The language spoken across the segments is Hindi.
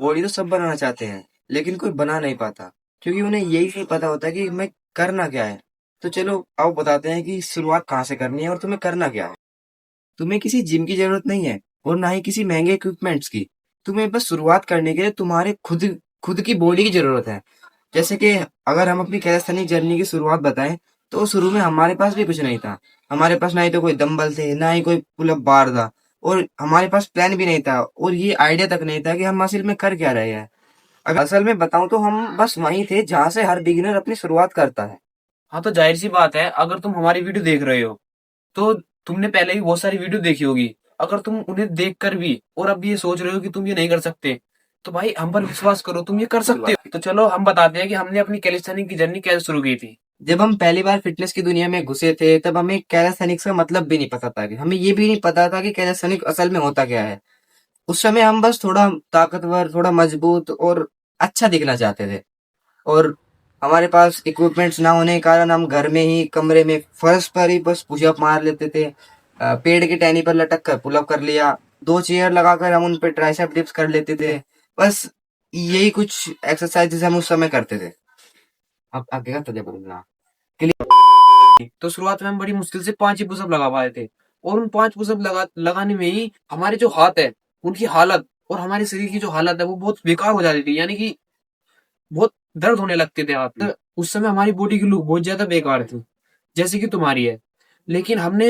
बॉडी तो सब बनाना चाहते हैं, लेकिन कोई बना नहीं पाता, क्योंकि उन्हें यही नहीं पता होता कि मैं करना क्या है। तो चलो आओ बताते हैं कि शुरुआत कहाँ से करनी है और तुम्हें करना क्या है। तुम्हें किसी जिम की जरूरत नहीं है और ना ही किसी महंगे इक्विपमेंट्स की। तुम्हें बस शुरुआत करने के लिए तुम्हारे खुद खुद की बॉडी की जरूरत है। जैसे कि अगर हम अपनी कैलिस्थेनिक जर्नी की शुरुआत बताएं, तो शुरू में हमारे पास भी कुछ नहीं था। हमारे पास ना ही तो कोई डंबल थे, ना ही कोई पुलअप बार था, और हमारे पास प्लान भी नहीं था, और ये आइडिया तक नहीं था कि हम असल में कर क्या रहे हैं। अगर असल में बताऊं तो हम बस वहीं थे जहां से हर बिगिनर अपनी शुरुआत करता है। हाँ, तो जाहिर सी बात है, अगर तुम हमारी वीडियो देख रहे हो तो तुमने पहले भी बहुत सारी वीडियो देखी होगी। अगर तुम उन्हें देखकर भी और अब ये सोच रहे हो कि तुम ये नहीं कर सकते, तो भाई हम पर विश्वास करो, तुम ये कर सकते हो। तो चलो हम बताते हैं कि हमने अपनी कैलिस्थेनिक की जर्नी कैसे शुरू की थी। जब हम पहली बार फिटनेस की दुनिया में घुसे थे, तब हमें कैलिस्थेनिक्स का मतलब भी नहीं पता था, कि हमें ये भी नहीं पता था कि कैलिस्थेनिक असल में होता क्या है। उस समय हम बस थोड़ा ताकतवर, थोड़ा मजबूत और अच्छा दिखना चाहते थे। और हमारे पास इक्विपमेंट्स ना होने के कारण हम घर में ही कमरे में फर्श पर ही बस पुशअप मार लेते थे। पेड़ की टहनी पर लटक कर पुलअप कर लिया। दो चेयर लगाकर हम उन पर ट्राइसेप डिप्स कर लेते थे। बस यही कुछ एक्सरसाइजेस हम उस समय करते थे। अब आगे का तुझे बोलना। तो शुरुआत में हम बड़ी मुश्किल से 5 ही पुशअप लगा पाए थे, और उन 5 पुशअप लगाने में ही हमारे जो हाथ है उनकी हालत और हमारे शरीर की जो हालत है वो बहुत बेकार हो जाती थी, यानी कि बहुत दर्द होने लगते थे हाथ। तो उस समय हमारी बॉडी की लुक बहुत ज्यादा बेकार थी, जैसे कि तुम्हारी है। लेकिन हमने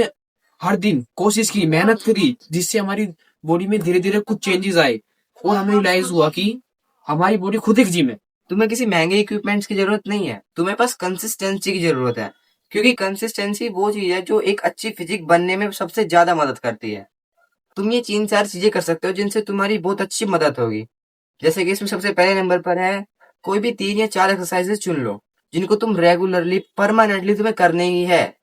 हर दिन कोशिश की, मेहनत करी, जिससे हमारी बॉडी में धीरे धीरे कुछ चेंजेस आए, और हमें रियलाइज हुआ कि हमारी बॉडी खुद एक जिम है। तुम्हें किसी महंगे इक्विपमेंट्स की जरूरत नहीं है, तुम्हें बस कंसिस्टेंसी की जरूरत है। क्योंकि कंसिस्टेंसी वो चीज है जो एक अच्छी फिजिक बनने में सबसे ज्यादा मदद करती है। तुम ये 3-4 चीजें कर सकते हो जिनसे तुम्हारी बहुत अच्छी मदद होगी। जैसे कि इसमें सबसे पहले नंबर पर है, कोई भी 3 या 4 एक्सरसाइजेस चुन लो जिनको तुम रेगुलरली परमानेंटली तुम्हें करने ही है।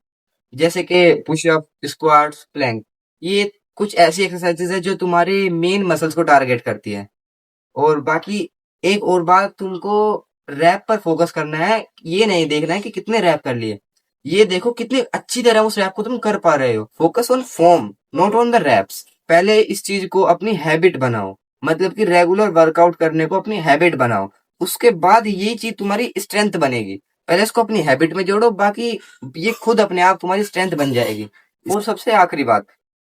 जैसे कि पुशअप, स्क्वाट्स, प्लैंक। ये कुछ ऐसी एक्सरसाइजेस है जो तुम्हारे मेन मसल्स को टारगेट करती है। और बाकी एक और बात, तुमको रैप पर फोकस करना है। ये नहीं देखना है कि कितने रैप कर लिए, ये देखो कितनी अच्छी तरह उस रैप को तुम कर पा रहे हो। Focus on form, not on the reps. पहले इस चीज को अपनी हैबिट बनाओ, मतलब कि रेगुलर वर्कआउट करने को अपनी हैबिट बनाओ। उसके बाद ये चीज तुम्हारी स्ट्रेंथ बनेगी। पहले इसको अपनी हैबिट में जोड़ो, बाकी ये खुद अपने आप तुम्हारी स्ट्रेंथ बन जाएगी। और सबसे आखिरी बात,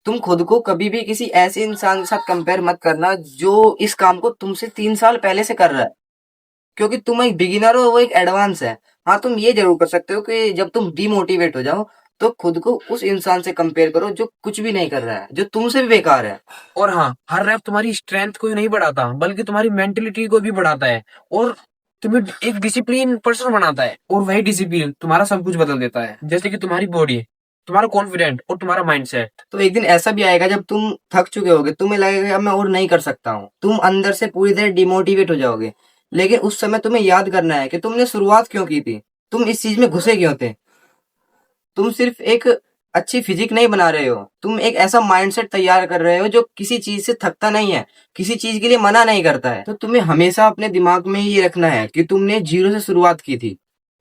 तुम खुद को कभी भी किसी ऐसे इंसान के साथ कंपेयर मत करना जो इस काम को तुमसे 3 साल पहले से कर रहा है। क्योंकि तुम एक बिगिनर हो, वो एक एडवांस है। हाँ, तुम ये जरूर कर सकते हो कि जब तुम डिमोटिवेट हो जाओ, तो खुद को उस इंसान से कंपेयर करो जो कुछ भी नहीं कर रहा है, जो तुमसे भी बेकार है। और हाँ, हर रैप तुम्हारी स्ट्रेंथ को ही नहीं बढ़ाता, बल्कि तुम्हारी मेंटेलिटी को भी बढ़ाता है, और तुम्हें एक डिसिप्लिन पर्सन बनाता है। और वही डिसिप्लिन तुम्हारा सब कुछ बदल देता है, जैसे कि तुम्हारी बॉडी, तुम्हारा कॉन्फिडेंट और तुम्हारा माइंडसेट। तो एक दिन ऐसा भी आएगा जब तुम थक चुके होगे, तुम्हें लगेगा मैं और नहीं कर सकता हूँ, तुम अंदर से पूरी तरह डिमोटिवेट हो जाओगे। लेकिन उस समय तुम्हें याद करना है कि तुमने शुरुआत क्यों की थी, तुम इस चीज में घुसे क्यों थे। तुम सिर्फ एक अच्छी फिजिक नहीं बना रहे हो, तुम एक ऐसा माइंडसेट तैयार कर रहे हो जो किसी चीज से थकता नहीं है, किसी चीज के लिए मना नहीं करता है। तो तुम्हें हमेशा अपने दिमाग में ये रखना है कि तुमने जीरो से शुरुआत की थी,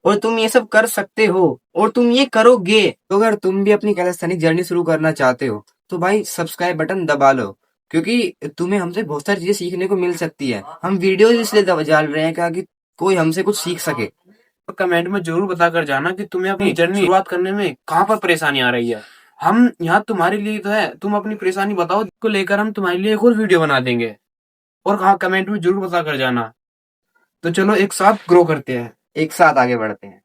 और तुम ये सब कर सकते हो, और तुम ये करोगे। तो अगर तुम भी अपनी कैलिस्थेनिक जर्नी शुरू करना चाहते हो, तो भाई सब्सक्राइब बटन दबा लो, क्योंकि तुम्हें हमसे बहुत सारी चीजें सीखने को मिल सकती है। हम वीडियो इसलिए डाल रहे हैं ताकि कोई हमसे कुछ सीख सके। तो कमेंट में जरूर बताकर जाना कि तुम्हें अपनी जर्नी शुरुआत करने में कहाँ पर परेशानी आ रही है। हम यहाँ तुम्हारे लिए तो है, तुम अपनी परेशानी बताओ, को लेकर हम तुम्हारे लिए एक और वीडियो बना देंगे। और हाँ, कमेंट में जरूर बताकर जाना। तो चलो एक साथ ग्रो करते हैं, एक साथ आगे बढ़ते हैं।